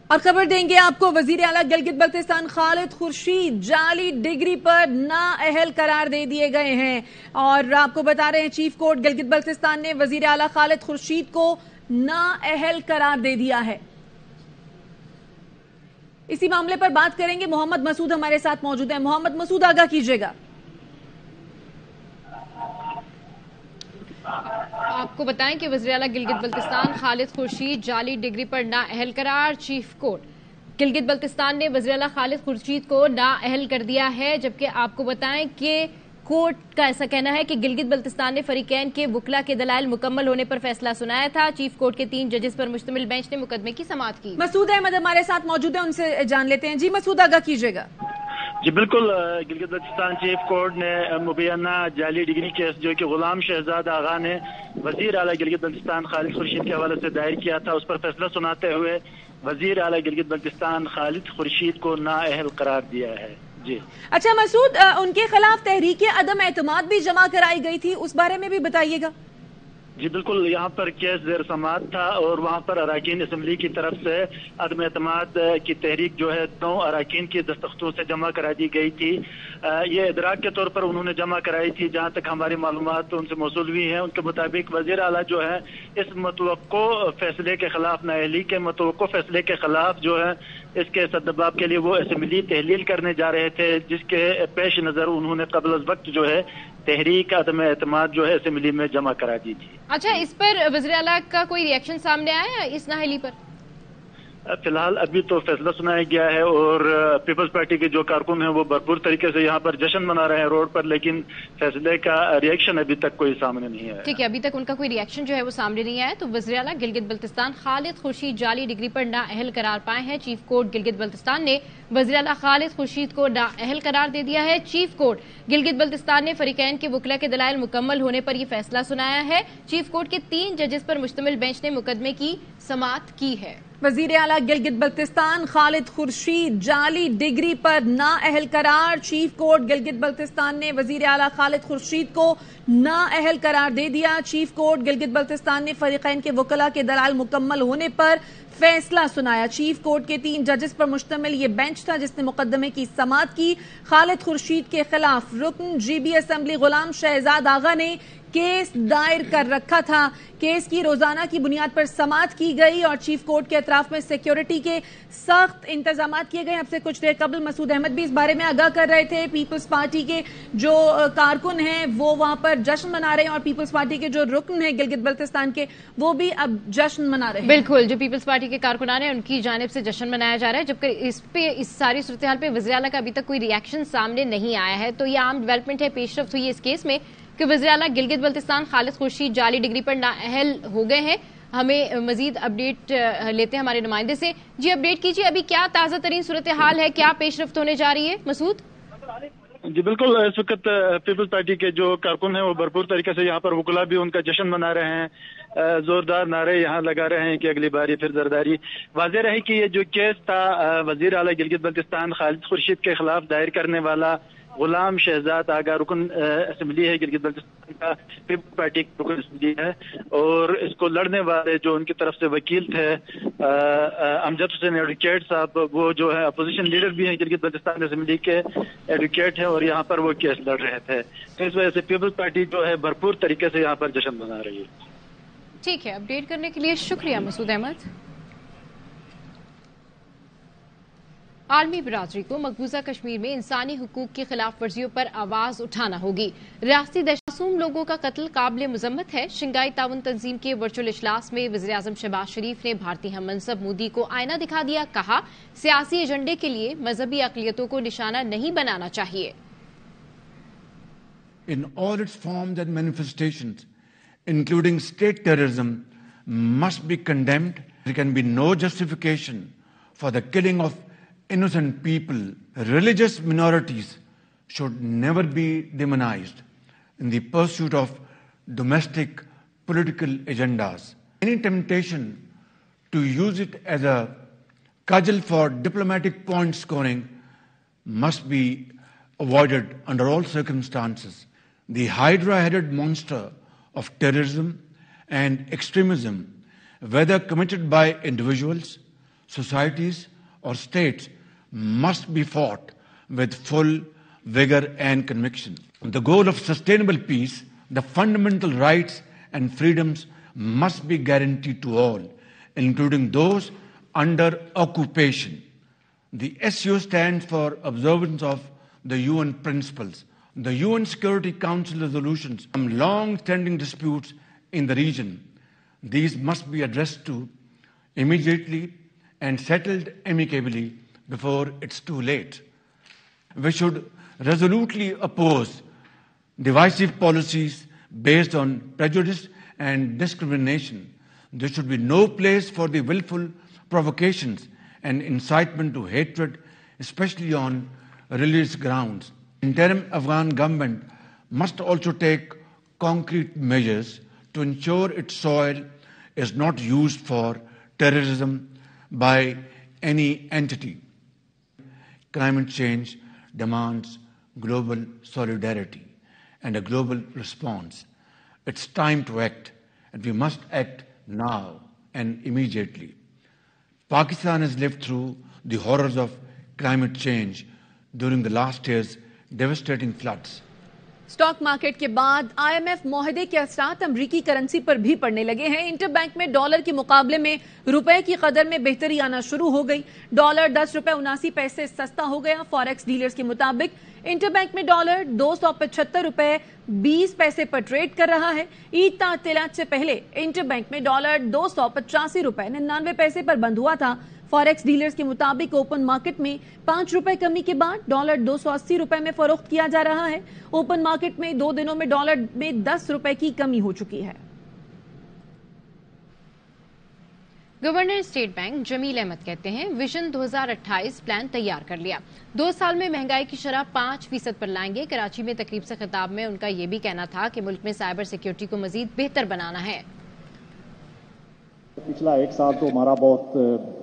اور خبر دیں گے آپ کو، وزیر اعلیٰ گلگت بلتستان خالد خورشید جعلی ڈگری پر نااہل قرار دے دیے گئے ہیں، اور آپ کو بتا رہے ہیں چیف کورٹ گلگت بلتستان نے وزیر اعلیٰ خالد خورشید کو نااہل قرار دے دیا ہے۔ اسی معاملے پر بات کریں گے، محمد مسعود ہمارے ساتھ موجود ہیں۔ محمد مسعود، آگاہ کیجیے گا۔ آپ کو بتائیں کہ وزیر اعلیٰ گلگت بلتستان خالد خورشید جعلی ڈگری پر نااہل قرار، چیف کورٹ گلگت بلتستان نے وزیر اعلیٰ خالد خورشید کو نااہل کر دیا ہے، جبکہ آپ کو بتائیں کہ کورٹ کا ایسا کہنا ہے کہ گلگت بلتستان نے فریقین کے وکلا کے دلائل مکمل ہونے پر فیصلہ سنایا تھا۔ چیف کورٹ کے 3 ججز پر مشتمل بینچ نے مقدمے کی سماعت کی۔ مسعود احمد ہمارے ساتھ موجود ہیں، ان سے جان لیتے ہیں۔ جی مسعود، آگاہ کیجیے گا۔ جی بالکل، گلگت بلتستان چیف کورٹ نے مبینہ جعلی ڈگری کیس جو کہ غلام شہزاد آغا نے وزیر اعلیٰ گلگت بلتستان خالد خورشید کے حوالے سے دائر کیا تھا، اس پر فیصلہ سناتے ہوئے وزیر اعلیٰ گلگت بلتستان خالد خورشید کو نااہل قرار دیا ہے۔ جی اچھا مسعود، ان کے خلاف تحریک عدم اعتماد بھی جمع کرائی گئی تھی، اس بارے میں بھی بتائیے گا۔ جی بالکل، یہاں پر کیس زیر سماعت تھا اور وہاں پر اراکین اسمبلی کی طرف سے عدم اعتماد کی تحریک جو ہے 9 اراکین کی دستخطوں سے جمع کرا دی گئی تھی۔ یہ ادراک کے طور پر انہوں نے جمع کرائی تھی، جہاں تک ہماری معلومات ان سے موصول ہوئی ہیں۔ ان کے مطابق وزیر اعلیٰ جو ہے اس متوقع فیصلے کے خلاف، نااہلی کے متوقع فیصلے کے خلاف جو ہے اس کے سدباب کے لیے وہ اسمبلی تحلیل کرنے جا رہے تھے، جس کے پیش نظر انہوں نے قبل از وقت جو ہے تحریک عدم اعتماد جو ہے اسمبلی میں جمع کرا دی تھی۔ اچھا، اس پر وزیر اعلیٰ کا کوئی ری ایکشن سامنے آیا ہے اس نااہلی پر؟ فی الحال ابھی تو فیصلہ سنایا گیا ہے اور پیپلز پارٹی کے جو کارکن ہیں وہ بھرپور طریقے سے یہاں پر جشن منا رہے ہیں روڈ پر، لیکن فیصلے کا ری ایکشن ابھی تک کوئی سامنے نہیں آیا۔ ٹھیک ہے، ابھی تک ان کا کوئی ری ایکشن جو ہے وہ سامنے نہیں آیا۔ تو وزیر اعلیٰ گلگت بلتستان خالد خورشید جعلی ڈگری پر نااہل قرار پائے ہیں۔ چیف کورٹ گلگت بلتستان نے وزیر اعلیٰ خالد خورشید کو نااہل قرار دے دیا ہے۔ چیف کورٹ گلگت بلتستان نے فریقین کے وکلا کے دلائل مکمل ہونے پر یہ فیصلہ سنایا ہے۔ چیف کورٹ کے 3 ججز پر مشتمل بینچ نے مقدمے کی سماعت کی ہے۔ وزیر اعلیٰ گلگت بلتستان خالد خورشید جعلی ڈگری پر نااہل قرار، چیف کورٹ گلگت بلتستان نے وزیر اعلیٰ خالد خورشید کو نااہل قرار دے دیا۔ چیف کورٹ گلگت بلتستان نے فریقین کے وکلا کے دلائل مکمل ہونے پر فیصلہ سنایا۔ چیف کورٹ کے 3 ججز پر مشتمل یہ بینچ تھا جس نے مقدمے کی سماعت کی۔ خالد خورشید کے خلاف رکن G B assembly Ghulam Shahzad آغا نے کیس دائر کر رکھا تھا۔ کیس کی روزانہ کی بنیاد پر سماعت کی گئی اور چیف کورٹ کے اطراف میں سیکیورٹی کے سخت انتظامات کیے گئے۔ اب سے کچھ دیر قبل مسعود احمد بھی اس بارے میں آگاہ کر رہے تھے، پیپلز پارٹی کے جو کارکن ہیں وہ وہاں پر جشن منا رہے ہیں اور پیپلز پارٹی کے جو رکن ہیں گلگت بلتستان کے وہ بھی اب جشن منا رہے ہیں۔ بالکل، جو پیپلز پارٹی کے کارکنان ہیں ان کی جانب سے جشن منایا جا رہا ہے، جبکہ اس ساری صورتحال پہ وزیر اعلیٰ کا ابھی تک کوئی ری ایکشن سامنے نہیں آیا ہے۔ تو یہ عام ڈیولپمنٹ ہے، پیش رفت ہوئی ہے اس کیس میں کہ وزیر اعلیٰ گلگت بلتستان خالد خورشید جعلی ڈگری پر نااہل ہو گئے ہیں۔ ہمیں مزید اپڈیٹ لیتے ہیں ہمارے نمائندے سے۔ جی اپڈیٹ کیجیے، ابھی کیا تازہ ترین صورتحال ہے، کیا پیش رفت ہونے جا رہی ہے مسعود؟ جی بالکل، اس وقت پیپلز پارٹی کے جو کارکن ہیں وہ بھرپور طریقے سے یہاں پر وکلا بھی ان کا جشن منا رہے ہیں، زوردار نعرے یہاں لگا رہے ہیں کہ اگلی باری پھر زرداری۔ واضح رہے کہ یہ جو کیس تھا وزیر اعلیٰ گلگت بلتستان خالد خورشید کے خلاف دائر کرنے والا غلام شہزاد آغا رکن اسمبلی ہے گلگت بلتستان کا، پیپلز پارٹی کا رکن اسمبلی ہے، اور اس کو لڑنے والے جو ان کی طرف سے وکیل تھے امجد حسین ایڈوکیٹ صاحب، وہ جو ہے اپوزیشن لیڈر بھی ہیں گلگت بلتستان اسمبلی کے ایڈوکیٹ ہیں اور یہاں پر وہ کیس لڑ رہے تھے۔ تو اس وجہ سے پیپلز پارٹی جو ہے بھرپور طریقے سے یہاں پر جشن منا رہی ہے۔ ٹھیک ہے، اپڈیٹ کرنے کے لیے شکریہ مسعود احمد۔ عالمی برادری کو مقبوضہ کشمیر میں انسانی حقوق کی خلاف ورزیوں پر آواز اٹھانا ہوگی۔ ریاستی معصوم لوگوں کا قتل قابل مذمت ہے۔ شنگھائی تعاون تنظیم کے ورچوئل اجلاس میں وزیراعظم شہباز شریف نے بھارتی ہم منصب مودی کو آئینہ دکھا دیا، کہا سیاسی ایجنڈے کے لیے مذہبی اقلیتوں کو نشانہ نہیں بنانا چاہیے۔ In all its forms and manifestations, including state terrorism, must be condemned. There can be no justification for the killing of innocent people. Religious minorities should never be demonized in the pursuit of domestic political agendas. Any temptation to use it as a cudgel for diplomatic point scoring must be avoided under all circumstances. The hydra-headed monster of terrorism and extremism, whether committed by individuals, societies or states must be fought with full vigor and conviction. The goal of sustainable peace, the fundamental rights and freedoms must be guaranteed to all, including those under occupation. The SCO stands for observance of the UN principles. The UN Security Council resolutions on long-standing disputes in the region. These must be addressed to immediately and settled amicably before it's too late. We should resolutely oppose divisive policies based on prejudice and discrimination. There should be no place for the willful provocations and incitement to hatred, especially on religious grounds. Interim Afghan government must also take concrete measures to ensure its soil is not used for terrorism by any entity. Climate change demands global solidarity and a global response. It's time to act, and we must act now and immediately. Pakistan has lived through the horrors of climate change during the last year's devastating floods. Stock market के बाद IMF मुआहदे के असरात अमरीकी currency पर भी पड़ने लगे हैं। इंटरबैंक में डॉलर के मुकाबले में रुपए की कदर में बेहतरी आना शुरू हो गई। डॉलर 10 रुपए 79 पैसे सस्ता हो गया। फॉरेक्स डीलर्स के मुताबिक इंटरबैंक में डॉलर 275 रुपए 20 पैसे पर ट्रेड कर रहा है। ईद तातीलात से पहले इंटरबैंक में डॉलर 285 रुपए 99 पैसे पर बंद हुआ था। फॉरेक्स डीलर्स के मुताबिक ओपन मार्केट में 5 रुपए कमी के बाद डॉलर 280 रुपए में फरोख्त किया जा रहा है। ओपन मार्केट में 2 दिनों में डॉलर में 10 रुपए की कमी हो चुकी है। Governor state bank Jamil Ahmed कहते हैं विजन 2028 प्लान तैयार कर लिया। 2 साल में महंगाई की शरह 5% पर लाएंगे। कराची में तकरीब से खिताब में उनका यह भी कहना था कि मुल्क में साइबर सिक्योरिटी को मजीद बेहतर बनाना है। पिछला 1 साल तो हमारा बहुत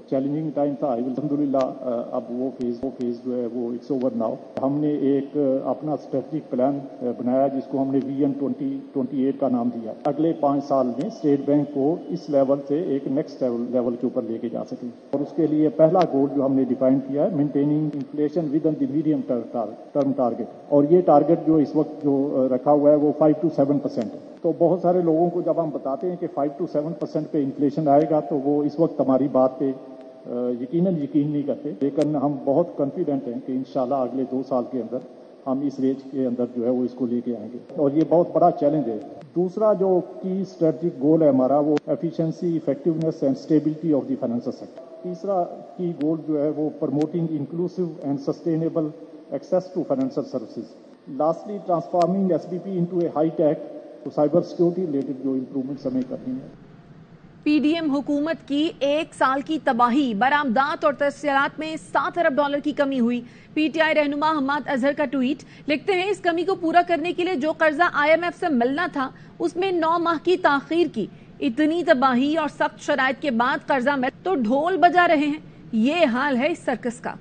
चैलेंजिंग टाइम था। अल्हम्दुलिल्लाह अब वो फेज जो है वो इट्स ओवर नाउ। हमने एक अपना स्ट्रेटेजिक प्लान बनाया जिसको हमने विजन 2028 का नाम दिया। अगले 5 साल में स्टेट बैंक को इस लेवल से एक नेक्स्ट लेवल के ऊपर लेके जा सकें, और उसके लिए पहला गोल जो हमने डिफाइन किया है maintaining inflation with in the medium term target, और ये टारगेट जो इस वक्त जो रखा हुआ है वो 5 to 7% है। तो बहुत सारे लोगों को जब हम बताते हैं कि 5 to 7% पे इन्फ्लेशन आएगा तो वो इस वक्त हमारी बात पे यकीन नहीं करते, लेकिन हम बहुत कॉन्फिडेंट हैं कि इंशाल्लाह अगले 2 साल के अंदर हम इस रेंज के अंदर जो है वो इसको लेके आएंगे, और ये बहुत बड़ा चैलेंज है। दूसरा जो की स्ट्रेटेजिक गोल है हमारा वो efficiency, effectiveness and stability of the financial sector. तीसरा की गोल जो है वो promoting inclusive and sustainable access to financial services. Lastly transforming SBP into a high tech तो साइबर सिक्योरिटी रिलेटेड जो इम्प्रूवमेंट्स हमें करनी है। पीडीएम हुकूमत की 1 साल की तबाही, बरामदात और तस्वीरात में 7 अरब डॉलर की कमी हुई। पीटीआई रहनुमा हम्माद अजहर का ट्वीट, लिखते हैं इस कमी को पूरा करने के लिए जो कर्जा आईएमएफ से मिलना था उसमें 9 माह की ताखीर की। इतनी तबाही और सख्त शराइत के बाद कर्जा मिल तो ढोल बजा रहे हैं। ये हाल है इस सर्कस का।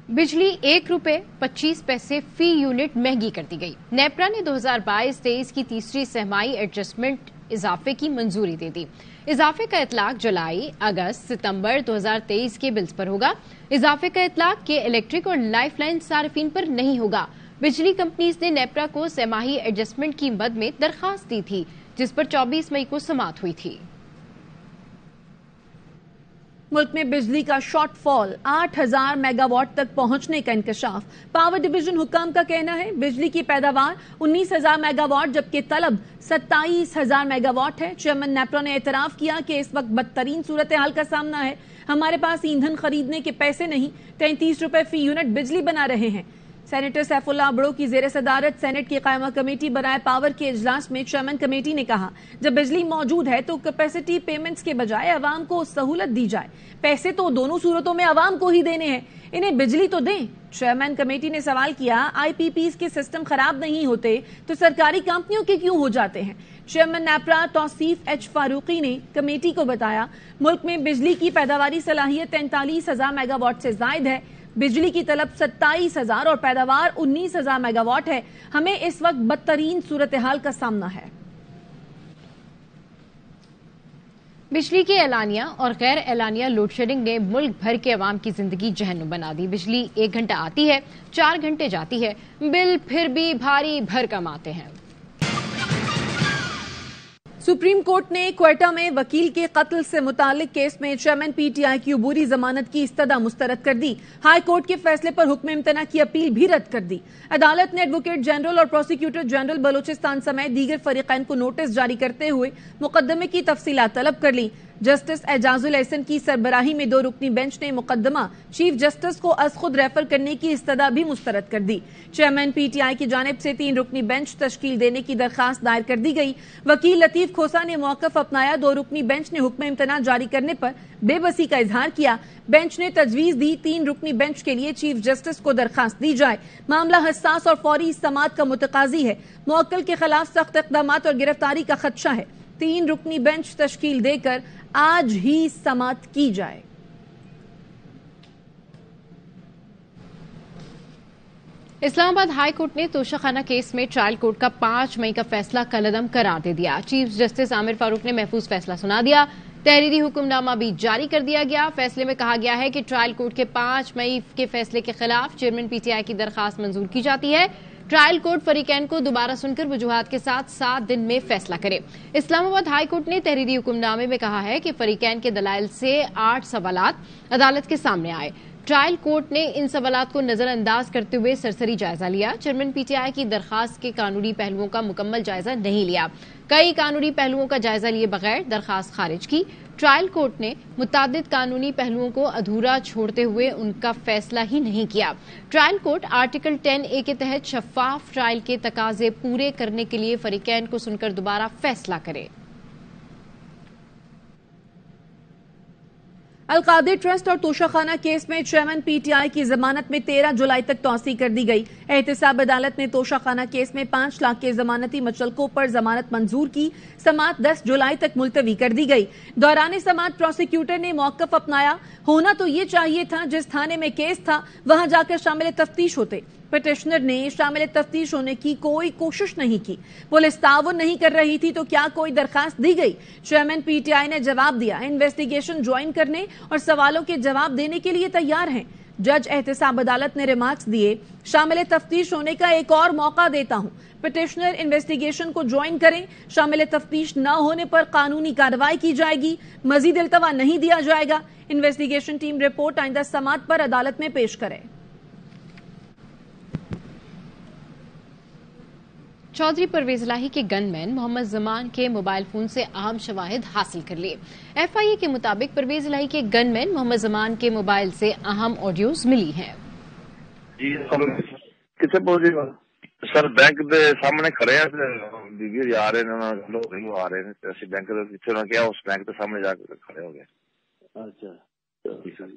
बिजली 1 रुपए 25 पैसे फी यूनिट महंगी कर दी गई। नेपरा ने 2022-23 की तीसरी सहमाही एडजस्टमेंट इजाफे की मंजूरी दे दी। इजाफे का इतलाक जुलाई, अगस्त, सितंबर 2023 के बिल्स पर होगा। इजाफे का इतलाक के इलेक्ट्रिक और लाइफलाइन सार्फिन पर नहीं होगा। बिजली कंपनीज ने नेपरा को सहमाही एडजस्टमेंट की मद में दरखास्त दी थी, जिस पर 24 मई को समाअत हुई थी। मुल्क में बिजली का शॉर्टफॉल 8000 मेगावाट तक पहुंचने का इंकशाफ। पावर डिवीजन हुक्काम का कहना है बिजली की पैदावार 19000 मेगावाट जबकि तलब 27000 मेगावाट है। चेयरमैन नेपरा ने एतराफ किया कि इस वक्त बदतरीन सूरत हाल का सामना है। हमारे पास ईंधन खरीदने के पैसे नहीं, 33 रुपए फी यूनिट बिजली बना रहे हैं। सेनेटर सैफुल्लाह अबड़ो की जेर सदारत सेनेट की कायमा कमेटी बनाए पावर के इजलास में चेयरमैन कमेटी ने कहा जब बिजली मौजूद है तो कैपेसिटी पेमेंट्स के बजाय अवाम को सहूलत दी जाए। पैसे तो दोनों सूरतों में अवाम को ही देने हैं, इन्हें बिजली तो दें। चेयरमैन कमेटी ने सवाल किया आईपीपीज के सिस्टम खराब नहीं होते तो सरकारी कंपनियों के क्यों हो जाते हैं। चेयरमैन नेपरा तौसीफ एच फारूकी ने कमेटी को बताया मुल्क में बिजली की पैदावारी सलाहियत 43000 मेगावाट से जायद है। बिजली की तलब 27000 और पैदावार 19000 मेगावाट है। हमें इस वक्त बदतरीन सूरत हाल का सामना है। बिजली के एलानिया और गैर एलानिया लोड शेडिंग ने मुल्क भर के अवाम की जिंदगी जहन्नुम बना दी। बिजली 1 घंटा आती है, 4 घंटे जाती है, बिल फिर भी भारी भरकम आते हैं। सुप्रीम कोर्ट ने क्वेटा में वकील के कत्ल से मुतालिक केस में चेयरमैन पीटीआई की अबूरी जमानत की इस्तदा मुस्तरद कर दी। हाई कोर्ट के फैसले पर हुक्म इम्तना की अपील भी रद्द कर दी। अदालत ने एडवोकेट जनरल और प्रोसिक्यूटर जनरल बलोचिस्तान समेत दीगर फरीकैन को नोटिस जारी करते हुए मुकदमे की तफसीलात तलब कर ली। जस्टिस एजाजुल एहसन की सरबराही में 2 रुकनी बेंच ने मुकदमा चीफ जस्टिस को अज खुद रेफर करने की इस्तदा भी मुस्तरद कर दी। चेयरमैन पीटीआई की जानिब से 3 रुकनी बेंच तश्कील देने की दरखास्त दायर कर दी गई। वकील लतीफ खोसा ने मौकफ अपनाया। 2 रुकनी बेंच ने हुक्म इम्तना जारी करने पर बेबसी का इजहार किया। बेंच ने तजवीज दी 3 रुकनी बेंच के लिए चीफ जस्टिस को दरखास्त दी जाए। मामला हसास और फौरी समाअत का मुतकाजी है। मुवक्किल के खिलाफ सख्त इक़दामात और गिरफ्तारी का खदशा है। 3 रुकनी बेंच तश्कील देकर आज ही समाअत की जाए। इस्लामाबाद हाई कोर्ट ने तोशाखाना केस में ट्रायल कोर्ट का 5 मई का फैसला कलअदम करार दे दिया। चीफ जस्टिस आमिर फारूक ने महफूज फैसला सुना दिया। तहरीरी हुक्मनामा भी जारी कर दिया गया। फैसले में कहा गया है कि ट्रायल कोर्ट के 5 मई के फैसले के खिलाफ चेयरमैन पीटीआई की दरखास्त मंजूर की जाती है। ट्रायल कोर्ट फरीकैन को दोबारा सुनकर वजूहात के साथ 7 दिन में फैसला करे। इस्लामाबाद हाई कोर्ट ने तहरीरी हुक्मनामे में कहा है कि फरीकैन के दलाइल से 8 सवालात अदालत के सामने आए। ट्रायल कोर्ट ने इन सवालात को नजरअंदाज करते हुए सरसरी जायजा लिया। चेयरमैन पीटीआई की दरखास्त के कानूनी पहलुओं का मुकम्मल जायजा नहीं लिया। कई कानूनी पहलुओं का जायजा लिए बगैर दरखास्त खारिज की। ट्रायल कोर्ट ने मुतादिद कानूनी पहलुओं को अधूरा छोड़ते हुए उनका फैसला ही नहीं किया। ट्रायल कोर्ट आर्टिकल 10A के तहत शफाफ ट्रायल के तकाजे पूरे करने के लिए फरीकैन को सुनकर दोबारा फैसला करे। अलकादिर ट्रस्ट और तोशाखाना केस में चेयरमैन पीटीआई की जमानत में 13 जुलाई तक तौसी कर दी गई। एहतसाब अदालत ने तोशाखाना केस में 5 लाख के जमानती मचलकों पर जमानत मंजूर की। समाअत 10 जुलाई तक मुलतवी कर दी गई। दौरान समाअत प्रोसिक्यूटर ने मौकफ अपनाया। होना तो ये चाहिए था जिस थाने में केस था वहां जाकर शामिल तफ्तीश होते। पिटिशनर ने शामिल तफ्तीश होने की कोई कोशिश नहीं की। पुलिस ताउन नहीं कर रही थी तो क्या कोई दरखास्त दी गई? चेयरमैन पीटीआई ने जवाब दिया, इन्वेस्टिगेशन ज्वाइन करने और सवालों के जवाब देने के लिए तैयार हैं। जज एहतसाब अदालत ने रिमार्क्स दिए, शामिल तफ्तीश होने का एक और मौका देता हूं। पिटिशनर इन्वेस्टिगेशन को ज्वाइन करें। शामिल तफ्तीश न होने पर कानूनी कार्रवाई की जाएगी। मजीद इल्तवा नहीं दिया जाएगा। इन्वेस्टिगेशन टीम रिपोर्ट आइंदा समाअत पर अदालत में पेश करे। चौधरी परवेज इलाही के गनमैन मोहम्मद जमान के मोबाइल फोन से अहम शवाहिद हासिल कर लिए। एफआईए के मुताबिक परवेज इलाही के गनमैन मोहम्मद जमान के मोबाइल से अहम ऑडियोज मिली हैं। किसे पहुंचे सर? बैंक के सामने खड़े हैं, बीवी आ रहे हैं, लोग आ रहे हैं। ऐसे बैंक के उन्होंने क्या उस बैंक के सामने जाकर खड़े हो गए। अच्छा जी सर।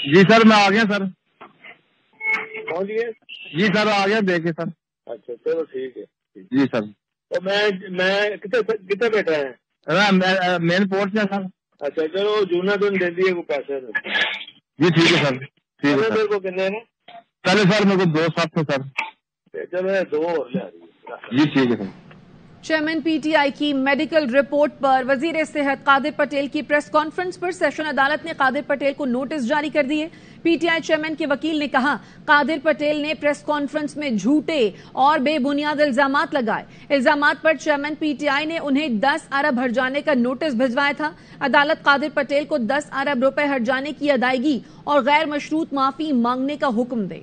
जी सर मैं आ गया सर। पहुंच गए? जी सर आ गया देखे सर। अच्छा चलो ठीक है जी सर। तो मैं कितने बैठा है? मेन पोर्ट में सर। अच्छा चलो जूना दिन दे दिए को पैसे। जी ठीक है सर। ठीक है मेरे को कितने हैं? चले सर मेरे को 2 साथ थे सर। चलो 2 और ले आ रही है। जी ठीक है सर। चेयरमैन पीटीआई की मेडिकल रिपोर्ट पर वजीर सेहत कादिर पटेल की प्रेस कॉन्फ्रेंस पर सेशन अदालत ने कादिर पटेल को नोटिस जारी कर दिए। पीटीआई चेयरमैन के वकील ने कहा, कादिर पटेल ने प्रेस कॉन्फ्रेंस में झूठे और बेबुनियाद इल्जामात लगाए। इल्जामात पर चेयरमैन पीटीआई ने उन्हें 10 अरब हर्जाने का नोटिस भिजवाया था। अदालत कादिर पटेल को 10 अरब रुपए हर्जाने की अदायगी और गैर मशरूत माफी मांगने का हुक्म दे।